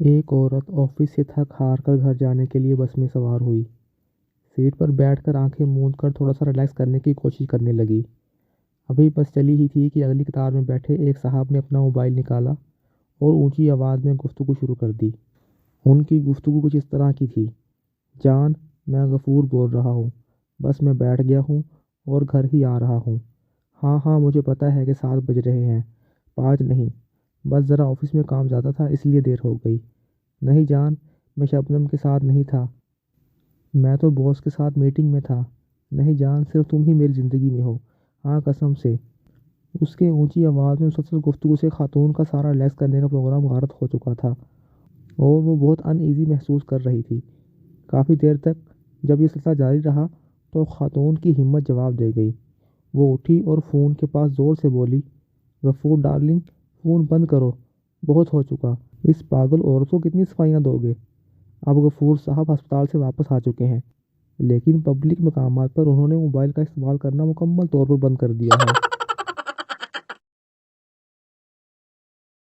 ایک عورت آفس سے تھک ہار کر گھر جانے کے لیے بس میں سوار ہوئی۔ سیٹ پر بیٹھ کر آنکھیں موند کر تھوڑا سا ریلیکس کرنے کی کوشش کرنے لگی۔ ابھی بس چلی ہی تھی کہ اگلی قطار میں بیٹھے ایک صاحب نے اپنا موبائل نکالا اور اونچی آواز میں گفتگو شروع کر دی۔ ان کی گفتگو کچھ اس طرح کی تھی: جان، میں غفور بول رہا ہوں، بس میں بیٹھ گیا ہوں اور گھر ہی آ رہا ہوں۔ ہاں ہاں، مجھے پتہ ہے کہ 7 بج رہے ہیں، 5 نہیں، بس ذرا آفس میں کام زیادہ تھا اس لیے دیر ہو گئی۔ نہیں جان، میں شبنم کے ساتھ نہیں تھا، میں تو باس کے ساتھ میٹنگ میں تھا۔ نہیں جان، صرف تم ہی میری زندگی میں ہو، ہاں قسم سے۔ اس کے اونچی آواز میں مسلسل گفتگو سے خاتون کا سارا ریلیکس کرنے کا پروگرام غارت ہو چکا تھا اور وہ بہت ان ایزی محسوس کر رہی تھی۔ کافی دیر تک جب یہ سلسلہ جاری رہا تو خاتون کی ہمت جواب دے گئی۔ وہ اٹھی اور فون کے پاس زور سے بولی: غفور ڈارلنگ، فون بند کرو، بہت ہو چکا، اس پاگل عورت کو کتنی صفائیاں دو گے؟ اب غفور صاحب ہسپتال سے واپس آ چکے ہیں، لیکن پبلک مقامات پر انہوں نے موبائل کا استعمال کرنا مکمل طور پر بند کر دیا ہے۔